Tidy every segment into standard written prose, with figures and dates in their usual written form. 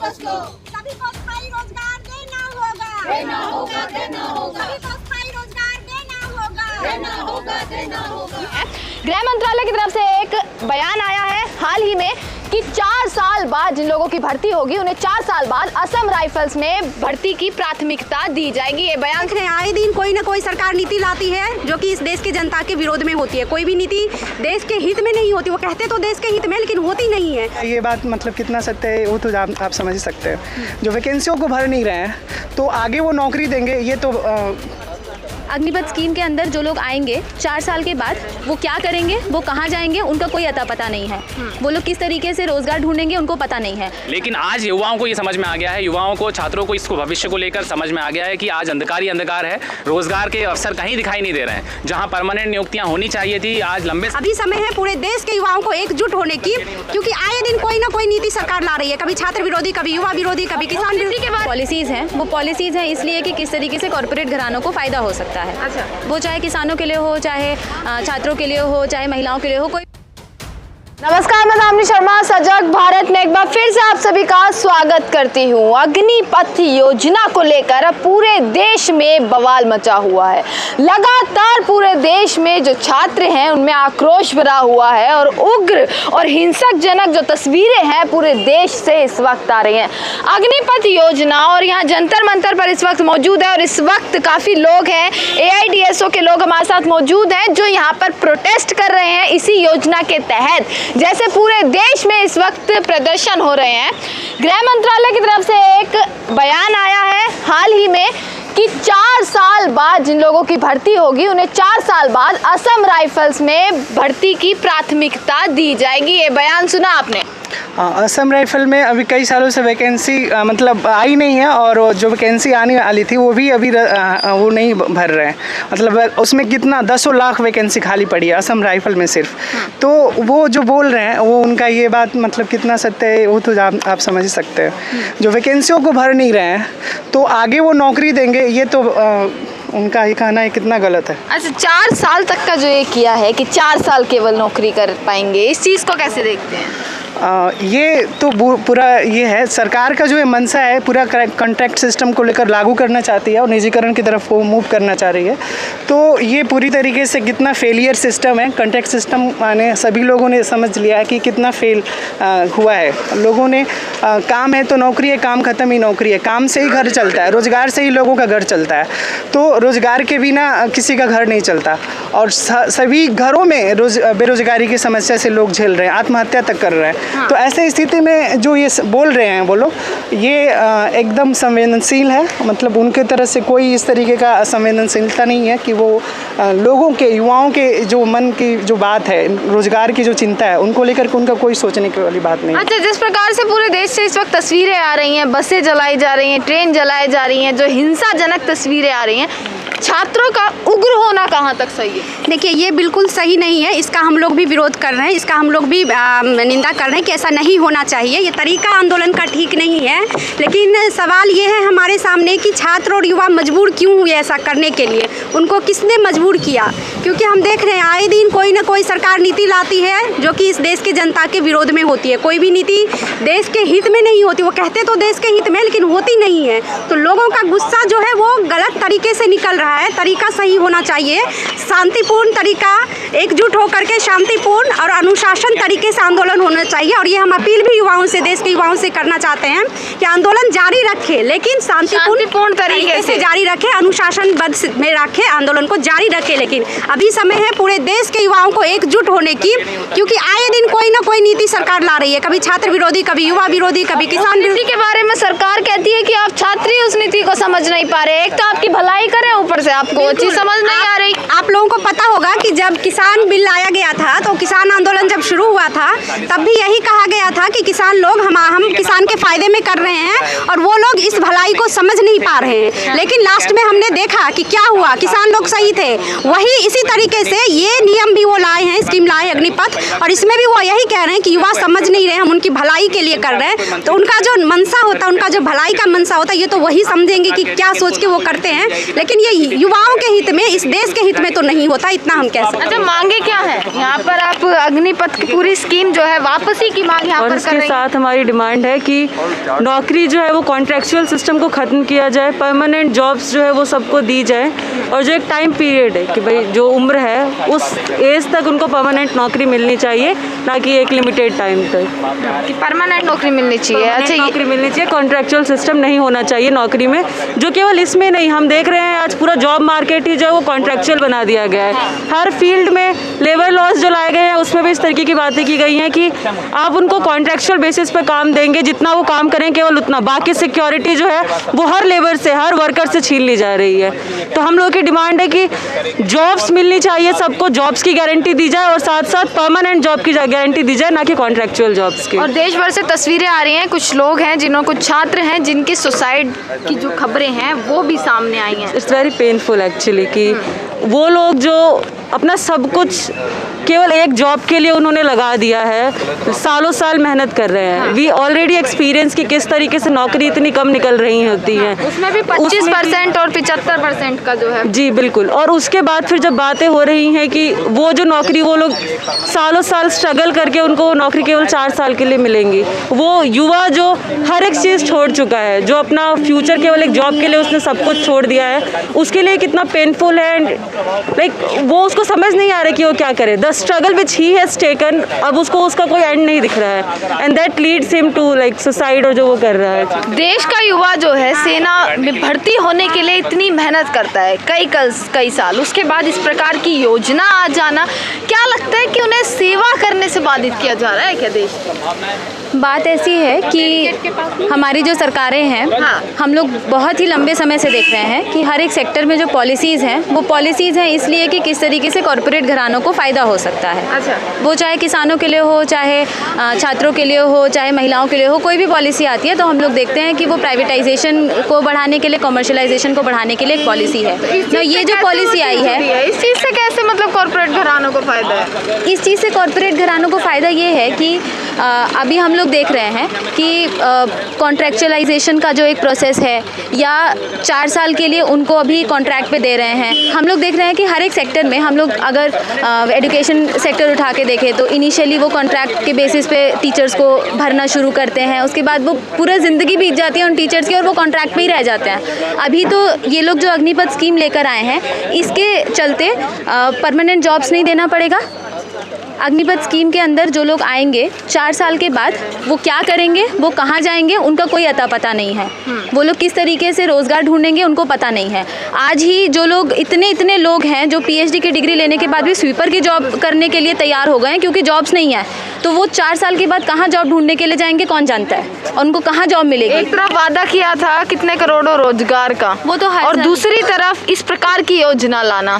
वापस लो। सभी को स्थायी रोजगार देना होगा, देना होगा, देना होगा। सभी को स्थायी रोजगार देना होगा, देना होगा, देना होगा। गृह मंत्रालय की तरफ से एक बयान आया है हाल ही में कि 4 साल बाद जिन लोगों की भर्ती होगी उन्हें 4 साल बाद असम राइफल्स में भर्ती की प्राथमिकता दी जाएगी। ये बयान आए दिन कोई ना कोई सरकार नीति लाती है जो कि इस देश के जनता के विरोध में होती है। कोई भी नीति देश के हित में नहीं होती। वो कहते तो देश के हित में लेकिन होती नहीं है। ये बात मतलब कितना सत्य है वो तो आप समझ ही सकते हैं। जो वैकेंसियों को भर नहीं रहे हैं तो आगे वो नौकरी देंगे, ये तो अग्निपथ स्कीम के अंदर जो लोग आएंगे 4 साल के बाद वो क्या करेंगे, वो कहाँ जाएंगे, उनका कोई अता पता नहीं है। वो लोग किस तरीके से रोजगार ढूंढेंगे उनको पता नहीं है। लेकिन आज युवाओं को ये समझ में आ गया है, युवाओं को, छात्रों को इसको भविष्य को लेकर समझ में आ गया है कि आज अंधकार ही अंधकार है। रोजगार के अवसर कहीं दिखाई नहीं दे रहे हैं। जहाँ परमानेंट नियुक्तियाँ होनी चाहिए थी आज लंबे अभी समय है पूरे देश के युवाओं को एकजुट होने की, क्योंकि आए दिन कोई ना कोई नीति सरकार ला रही है। कभी छात्र विरोधी, कभी युवा विरोधी, कभी किसान विरोधी। के बाद पॉलिसीज हैं, वो पॉलिसीज हैं इसलिए कि किस तरीके से कॉर्पोरेट घरानों को फायदा हो सकता है। अच्छा, वो चाहे किसानों के लिए हो, चाहे छात्रों के लिए हो, चाहे महिलाओं के लिए हो। कोई नमस्कार, मैं दामिनी शर्मा सजग भारत में एक बार फिर से आप सभी का स्वागत करती हूँ। अग्निपथ योजना को लेकर अब पूरे देश में बवाल मचा हुआ है। लगातार पूरे देश में जो छात्र हैं उनमें आक्रोश भरा हुआ है और उग्र और हिंसक जनक जो तस्वीरें हैं पूरे देश से इस वक्त आ रही हैं। अग्निपथ योजना और यहाँ जंतर मंतर पर इस वक्त मौजूद है और इस वक्त काफ़ी लोग हैं, AIDSO के लोग हमारे साथ मौजूद हैं जो यहाँ पर प्रोटेस्ट कर रहे हैं इसी योजना के तहत। जैसे पूरे देश में इस वक्त प्रदर्शन हो रहे हैं। गृह मंत्रालय की तरफ से एक बयान आया है हाल ही में कि 4 साल बाद जिन लोगों की भर्ती होगी उन्हें 4 साल बाद असम राइफल्स में भर्ती की प्राथमिकता दी जाएगी। ये बयान सुना आपने? असम राइफल में अभी कई सालों से वैकेंसी मतलब आई नहीं है और जो वैकेंसी आने वाली थी वो भी अभी वो नहीं भर रहे हैं। मतलब उसमें कितना 10 लाख वैकेंसी खाली पड़ी है असम राइफल में सिर्फ। तो वो जो बोल रहे हैं वो उनका ये बात मतलब कितना सत्य है वो तो आप समझ ही सकते हैं। जो वैकेंसियों को भर नहीं रहे हैं तो आगे वो नौकरी देंगे, ये तो उनका ही कहना है कितना गलत है। अच्छा, 4 साल तक का जो ये किया है कि 4 साल केवल नौकरी कर पाएंगे, इस चीज़ को कैसे देखते हैं? ये तो पूरा ये है सरकार का जो ये मनसा है पूरा कॉन्ट्रैक्ट सिस्टम को लेकर लागू करना चाहती है और निजीकरण की तरफ वो मूव करना चाह रही है। तो ये पूरी तरीके से कितना फेलियर सिस्टम है कॉन्ट्रैक्ट सिस्टम, माने सभी लोगों ने समझ लिया है कि कितना फेल हुआ है। लोगों ने काम है तो नौकरी है, काम ख़त्म ही नौकरी है, काम से ही घर चलता है, रोज़गार से ही लोगों का घर चलता है। तो रोज़गार के बिना किसी का घर नहीं चलता और सभी घरों में बेरोज़गारी की समस्या से लोग झेल रहे हैं, आत्महत्या तक कर रहे हैं। तो ऐसे स्थिति में जो ये बोल रहे हैं वो लोग, ये एकदम संवेदनशील है। मतलब उनके तरफ से कोई इस तरीके का संवेदनशीलता नहीं है कि वो लोगों के, युवाओं के जो मन की जो बात है, रोजगार की जो चिंता है, उनको लेकर के उनका कोई सोचने की वाली बात नहीं। अच्छा, जिस प्रकार से पूरे देश से इस वक्त तस्वीरें आ रही हैं, बसें जलाई जा रही हैं, ट्रेन जलाई जा रही हैं, जो हिंसाजनक तस्वीरें आ रही हैं, छात्रों का उग्र होना कहाँ तक सही है? देखिए, ये बिल्कुल सही नहीं है। इसका हम लोग भी विरोध कर रहे हैं, इसका हम लोग भी निंदा कर रहे हैं कि ऐसा नहीं होना चाहिए। ये तरीका आंदोलन का ठीक नहीं है। लेकिन सवाल ये है हमारे सामने कि छात्र और युवा मजबूर क्यों हुए ऐसा करने के लिए? उनको किसने मजबूर किया? क्योंकि हम देख रहे हैं आए दिन कोई ना कोई सरकार नीति लाती है जो कि इस देश के जनता के विरोध में होती है। कोई भी नीति देश के हित में नहीं होती। वो कहते तो देश के हित में लेकिन होती नहीं है। तो लोगों का गुस्सा जो है वो गलत तरीके से निकल रहा है। तरीका सही होना चाहिए, शांतिपूर्ण तरीका, एकजुट होकर के शांतिपूर्ण और अनुशासन तरीके से आंदोलन होना चाहिए। और ये हम अपील भी युवाओं से, देश के युवाओं से करना चाहते हैं कि आंदोलन जारी रखें, लेकिन शांतिपूर्ण तरीके से जारी रखें, अनुशासन बद्ध में रखें, आंदोलन को जारी रखें। लेकिन अभी समय है पूरे देश के युवाओं को एकजुट होने की, क्योंकि आए दिन कोई ना कोई नीति सरकार ला रही है। कभी छात्र विरोधी, कभी युवा विरोधी, कभी किसान विरोधी। के बारे में सरकार कहती है कि आप छात्र ही उस नीति को समझ नहीं पा रहे। एक तो आपकी भलाई करें, ऊपर से आपको वो चीज समझ नहीं आ रही। आप लोगों को पता होगा कि जब किसान बिल लाया गया था तो किसान आंदोलन जब शुरू हुआ था तब भी यही कहा गया था कि किसान लोग हम किसान के फायदे में कर रहे हैं और वो लोग इस भलाई को समझ नहीं पा रहे हैं। लेकिन लास्ट में हमने देखा कि क्या हुआ, किसान लोग सही थे। वही इसी तरीके से ये नियम भी वो लाए हैं, स्कीम लाए अग्निपथ, और इसमें भी वो यही कह रहे हैं कि युवा समझ नहीं रहे, हम उनकी भलाई के लिए कर रहे हैं। तो उनका जो मनसा होता है, उनका जो भलाई का मनसा होता है, ये तो वही समझेंगे कि क्या सोच के वो करते हैं। लेकिन ये युवाओं के हित में, इस देश के हित में तो नहीं होता, इतना हम कह सकते हैं। अच्छा, मांगे क्या है यहाँ पर? आप अग्निपथ की पूरी स्कीम जो है वापसी की मांग यहाँ और पर कर इसके रही हैं। साथ हमारी डिमांड है कि नौकरी जो है वो कॉन्ट्रैक्चुअल सिस्टम को ख़त्म किया जाए, परमानेंट जॉब्स जो है वो सबको दी जाए, और जो एक टाइम पीरियड है कि भाई जो उम्र है उस एज तक उनको परमानेंट नौकरी मिलनी चाहिए, ना कि एक लिमिटेड टाइम तक कि परमानेंट नौकरी मिलनी चाहिए। अच्छा, नौकरी मिलनी चाहिए, कॉन्ट्रैक्चुअल सिस्टम नहीं होना चाहिए नौकरी में। जो केवल इसमें नहीं, हम देख रहे हैं आज पूरा जॉब मार्केट ही जो है वो कॉन्ट्रैक्चुअल बना दिया गया है। हर फील्ड में लेबर लॉज जो लाए गए हैं उसमें भी इस तरीके की बातें की गई हैं कि आप उनको कॉन्ट्रैक्चुअल बेसिस पे काम देंगे, जितना वो काम करें केवल उतना, बाकी सिक्योरिटी जो है वो हर लेबर से, हर वर्कर से छीन ली जा रही है। तो हम लोग की डिमांड है कि जॉब्स मिलनी चाहिए सबको, जॉब्स की गारंटी दी जाए और साथ साथ परमानेंट जॉब की गारंटी दी जाए, ना कि कॉन्ट्रैक्चुअल जॉब्स की। और देश भर से तस्वीरें आ रही हैं, कुछ लोग हैं कुछ छात्र हैं जिनकी सुसाइड की जो खबरें हैं वो भी सामने आई हैं। इट्स वेरी पेनफुल एक्चुअली कि वो लोग जो अपना सब कुछ केवल एक जॉब के लिए उन्होंने लगा दिया है, सालों साल मेहनत कर रहे हैं। वी ऑलरेडी एक्सपीरियंस कि किस तरीके से नौकरी इतनी कम निकल रही होती हैं। उसमें भी 25% और 75% का जो है। जी बिल्कुल। और उसके बाद फिर जब बातें हो रही हैं कि वो जो नौकरी वो लोग सालों साल स्ट्रगल करके उनको वो नौकरी केवल 4 साल के लिए मिलेंगी, वो युवा जो हर एक चीज़ छोड़ चुका है, जो अपना फ्यूचर केवल एक जॉब के लिए उसने सब कुछ छोड़ दिया है, उसके लिए कितना पेनफुल है। एंड लाइक वो उसको समझ नहीं आ रहा कि वो क्या करे। The struggle which he has taken, अब उसको उसका कोई एंड नहीं दिख रहा है, and that leads him to like suicide, और जो वो कर रहा है। देश का युवा जो है सेना में भर्ती होने के लिए इतनी मेहनत करता है कई साल, उसके बाद इस प्रकार की योजना आ जाना, क्या लगता है कि उन्हें सेवा करने से बाधित किया जा रहा है क्या देश? बात ऐसी है कि हमारी जो सरकारें हैं, हाँ। हम लोग बहुत ही लंबे समय से देख रहे हैं कि हर एक सेक्टर में जो पॉलिसीज़ हैं वो पॉलिसीज़ हैं इसलिए कि किस तरीके से कॉरपोरेट घरानों को फ़ायदा हो सकता है। अच्छा। वो चाहे किसानों के लिए हो, चाहे छात्रों के लिए हो, चाहे महिलाओं के लिए हो, कोई भी पॉलिसी आती है तो हम लोग देखते हैं कि वो प्राइवेटाइजेशन को बढ़ाने के लिए, कमर्शलाइजेशन को बढ़ाने के लिए एक पॉलिसी है। तो ये जो पॉलिसी आई है, इस चीज़ से कैसे मतलब कॉर्पोरेट घरानों को फ़ायदा है? इस चीज़ से कॉरपोरेट घरानों को फ़ायदा ये है कि अभी हम लोग देख रहे हैं कि कॉन्ट्रैक्चुअलाइजेशन का जो एक प्रोसेस है, या 4 साल के लिए उनको अभी कॉन्ट्रैक्ट पे दे रहे हैं। हम लोग देख रहे हैं कि हर एक सेक्टर में, हम लोग अगर एजुकेशन सेक्टर उठा के देखें तो इनिशियली वो कॉन्ट्रैक्ट के बेसिस पे टीचर्स को भरना शुरू करते हैं, उसके बाद वो पूरा ज़िंदगी बीत जाती है उन टीचर्स की और वो कॉन्ट्रैक्ट पे ही रह जाते हैं। अभी तो ये लोग जो अग्निपथ स्कीम लेकर आए हैं, इसके चलते परमानेंट जॉब्स नहीं देना पड़ेगा। अग्निपथ स्कीम के अंदर जो लोग आएंगे 4 साल के बाद, वो क्या करेंगे, वो कहाँ जाएंगे, उनका कोई अता पता नहीं है। वो लोग किस तरीके से रोज़गार ढूंढेंगे उनको पता नहीं है। आज ही जो लोग इतने लोग हैं जो PhD की डिग्री लेने के बाद भी स्वीपर की जॉब करने के लिए तैयार हो गए हैं क्योंकि जॉब्स नहीं है। तो वो 4 साल के बाद कहाँ जॉब ढूंढने के लिए जाएंगे कौन जानता है, और उनको कहाँ जॉब मिलेगी। एक तरफ वादा किया था कितने करोड़ों रोजगार का, वो तो हर और साल- दूसरी तरफ इस प्रकार की योजना लाना,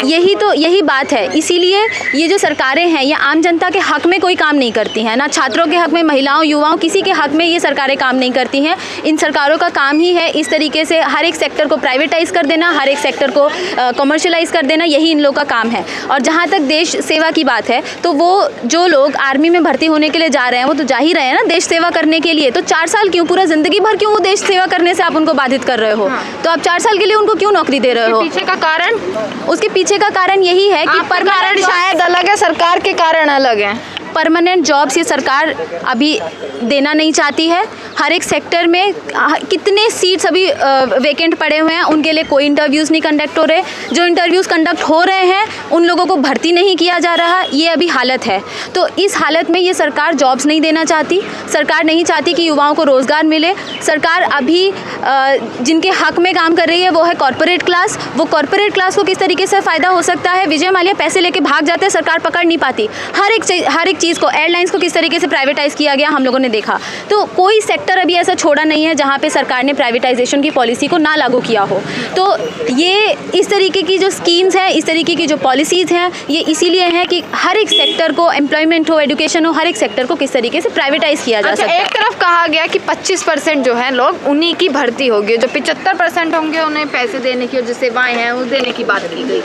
यही बात है। इसीलिए ये जो सरकारें हैं ये आम जनता के हक में कोई काम नहीं करती हैं, ना छात्रों के हक में, महिलाओं, युवाओं, किसी के हक में ये सरकारें काम नहीं करती हैं। इन सरकारों का काम ही है इस तरीके से हर एक सेक्टर को प्राइवेटाइज़ कर देना, हर एक सेक्टर को कमर्शलाइज़ कर देना, यही इन लोग का काम है। और जहाँ तक देश सेवा की बात है तो वो जो लोग आर्मी में भर्ती होने के लिए जा रहे हैं वो तो जा ही रहे हैं ना देश सेवा करने के लिए। तो 4 साल क्यों, पूरा ज़िंदगी भर क्यों वो देश सेवा करने से आप उनको बाधित कर रहे हो? तो आप 4 साल के लिए उनको क्यों नौकरी दे रहे हो? पीछे का कारण, उसके पीछे का कारण यही है कि आपका कारण शायद अलग है, सरकार के कारण अलग है। परमानेंट जॉब्स ये सरकार अभी देना नहीं चाहती है। हर एक सेक्टर में कितने सीट्स अभी वेकेंट पड़े हुए हैं, उनके लिए कोई इंटरव्यूज़ नहीं कंडक्ट हो रहे। जो इंटरव्यूज़ कंडक्ट हो रहे हैं उन लोगों को भर्ती नहीं किया जा रहा, ये अभी हालत है। तो इस हालत में ये सरकार जॉब्स नहीं देना चाहती, सरकार नहीं चाहती कि युवाओं को रोज़गार मिले। सरकार अभी जिनके हक में काम कर रही है वो है कॉर्पोरेट क्लास। वो कॉर्पोरेट क्लास को किस तरीके से फ़ायदा हो सकता है, विजय माल्या पैसे लेके भाग जाते हैं, सरकार पकड़ नहीं पाती। हर एक चीज़ को, एयरलाइंस को किस तरीके से प्राइवेटाइज़ किया गया हम लोगों ने देखा। तो कोई सेक्टर अभी ऐसा छोड़ा नहीं है जहाँ पे सरकार ने प्राइवेटाइजेशन की पॉलिसी को ना लागू किया हो। तो ये इस तरीके की जो स्कीम्स हैं, इस तरीके की जो पॉलिसीज़ हैं, ये इसीलिए हैं कि हर एक सेक्टर को, एम्प्लॉयमेंट हो, एजुकेशन हो, हर एक सेक्टर को किस तरीके से प्राइवेटाइज़ किया जा सकता है। एक तरफ कहा गया कि 25% जो है लोग उन्हीं की भर्ती होगी, जो 75% होंगे उन्हें पैसे देने की और जो सेवाएं हैं वो देने की बात की गई।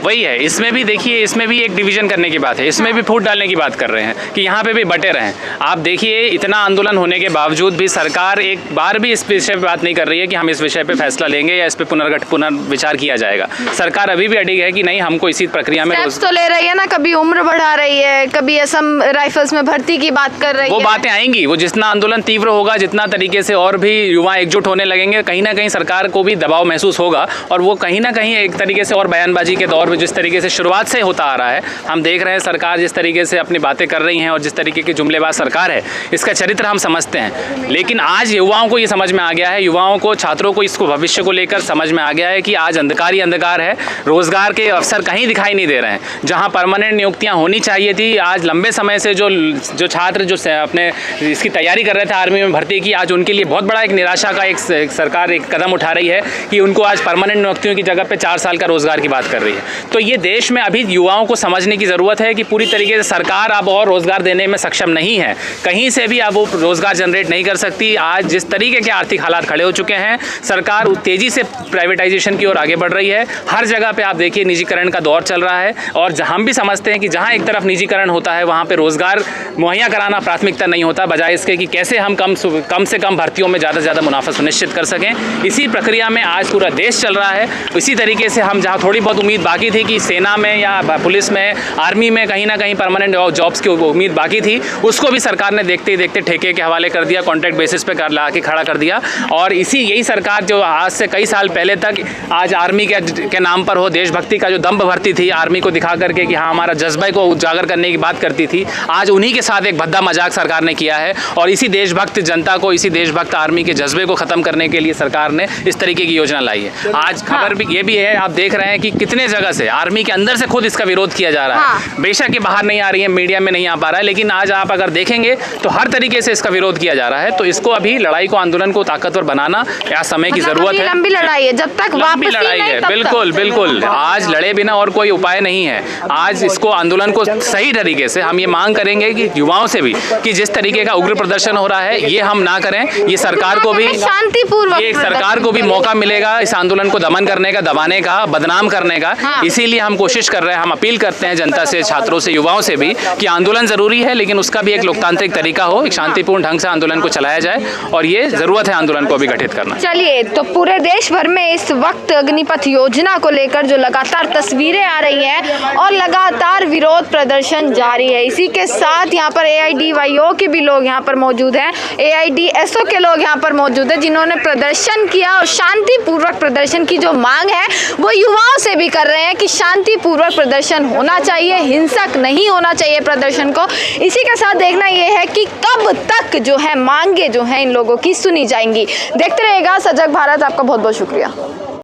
वही है, इसमें भी देखिए, इसमें भी एक डिवीजन करने की बात है, इसमें भी फूट डालने की बात कर कर रहे हैं कि यहाँ पे भी बटे रहें। आप देखिए, इतना आंदोलन होने के बावजूद भी सरकार एक बार भी इस विषय पर बात नहीं कर रही है कि हम इस विषय पे फैसला लेंगे या इस पे पुनर्विचार किया जाएगा। सरकार अभी भी अडिग है कि नहीं, हमको इसी प्रक्रिया में तो ले रही है ना, कभी उम्र बढ़ा रही है, कभी असम राइफल्स में भर्ती की बात कर रही है। वो बातें आएंगी, वो जितना आंदोलन तीव्र होगा, जितना तरीके से और भी युवा एकजुट होने लगेंगे, कहीं ना कहीं सरकार को भी दबाव महसूस होगा और वो कहीं ना कहीं एक तरीके से और बयानबाजी के दौर में जिस तरीके से शुरुआत से होता आ रहा है, हम देख रहे हैं सरकार जिस तरीके से अपनी बातें कर रही हैं और जिस तरीके की जुमलेबाज सरकार है, इसका चरित्र हम समझते हैं। लेकिन आज युवाओं को ये समझ में आ गया है, युवाओं को, छात्रों को इसको भविष्य को लेकर समझ में आ गया है कि आज अंधकार ही अंधकार है, रोजगार के अवसर कहीं दिखाई नहीं दे रहे हैं। जहां परमानेंट नियुक्तियां होनी चाहिए थी, आज लंबे समय से जो छात्र जो अपने इसकी तैयारी कर रहे थे आर्मी में भर्ती की, आज उनके लिए बहुत बड़ा एक निराशा का एक सरकार एक कदम उठा रही है कि उनको आज परमानेंट नियुक्तियों की जगह पे 4 साल का रोजगार की बात कर रही है। तो ये देश में अभी युवाओं को समझने की ज़रूरत है कि पूरी तरीके से सरकार अब और रोजगार देने में सक्षम नहीं है, कहीं से भी अब वो रोजगार जनरेट नहीं कर सकती। आज जिस तरीके के आर्थिक हालात खड़े हो चुके हैं, सरकार तेजी से प्राइवेटाइजेशन की ओर आगे बढ़ रही है। हर जगह पे आप देखिए निजीकरण का दौर चल रहा है और हम भी समझते हैं कि जहाँ एक तरफ निजीकरण होता है वहाँ पे रोजगार मुहैया कराना प्राथमिकता नहीं होता, बजाय इसके कि कैसे हम कम से कम भर्तियों में ज़्यादा से ज़्यादा मुनाफा सुनिश्चित कर सकें। इसी प्रक्रिया में आज पूरा देश चल रहा है। इसी तरीके से हम जहाँ थोड़ी बहुत उम्मीद बाकी थी कि सेना में या पुलिस में, आर्मी में कहीं ना कहीं परमानेंट जॉब्स की उम्मीद बाकी थी, उसको भी सरकार ने देखते ही देखते ठेके के हवाले कर दिया, कॉन्ट्रैक्ट बेसिस पे ला के खड़ा कर दिया। और यही सरकार जो आज से कई साल पहले तक आज आर्मी के नाम पर हो देशभक्ति का जो दम्भ भरती थी, आर्मी को दिखा करके कि हाँ हमारा जज्बे को उजागर करने की बात करती थी, आज उन्हीं के साथ एक भद्दा मजाक सरकार ने किया है। और इसी देशभक्त जनता को, इसी देशभक्त आर्मी के जज्बे को ख़त्म करने के लिए सरकार ने इस तरीके की योजना लाई है। आज खबर भी ये भी है, आप देख रहे हैं कि कितने जगह से आर्मी के अंदर से खुद इसका विरोध किया जा रहा है। बेशक ये बाहर नहीं आ रही है, मीडिया में नहीं आ पा रहा है, लेकिन आज आप अगर देखेंगे तो हर तरीके से इसका विरोध किया जा रहा है। तो इसको अभी लड़ाई को, आंदोलन को ताकतवर बनाना या समय की जरूरत है। लंबी लड़ाई है, जब तक लंबी लड़ाई है, बिल्कुल बिल्कुल। आज लड़े बिना और कोई उपाय नहीं है। आज इसको, आंदोलन को सही तरीके से हम ये मांग करेंगे कि युवाओं से भी कि जिस तरीके का उग्र प्रदर्शन हो रहा है ये हम ना करें। ये सरकार को भी शांतिपूर्वक, ये सरकार को भी मौका मिलेगा इस आंदोलन को दमन करने का, दबाने का, बदनाम करने का। इसीलिए हम कोशिश कर रहे हैं, हम अपील करते हैं जनता से, छात्रों से, युवाओं से भी कि आंदोलन जरूरी है, लेकिन उसका भी एक लोकतांत्रिक तरीका हो, एक शांतिपूर्ण ढंग से आंदोलन को चलाया जाए और ये जरूरत है आंदोलन को अभी गठित करना। चलिए, तो पूरे देश भर में इस वक्त अग्निपथ योजना को लेकर जो लगातार तस्वीरें आ रही हैं और लगातार विरोध प्रदर्शन जारी है। इसी के साथ यहाँ पर AIDYO के भी लोग यहाँ पर मौजूद हैं, AIDSO के लोग यहाँ पर मौजूद हैं, जिन्होंने प्रदर्शन किया और शांतिपूर्वक प्रदर्शन की जो मांग है वो युवाओं से भी कर रहे हैं कि शांतिपूर्वक प्रदर्शन होना चाहिए, हिंसक नहीं होना चाहिए प्रदर्शन को। इसी के साथ देखना ये है कि कब तक जो है मांगे जो है इन लोगों की सुनी जाएंगी। देखते रहिएगा सजग भारत। आपका बहुत बहुत शुक्रिया।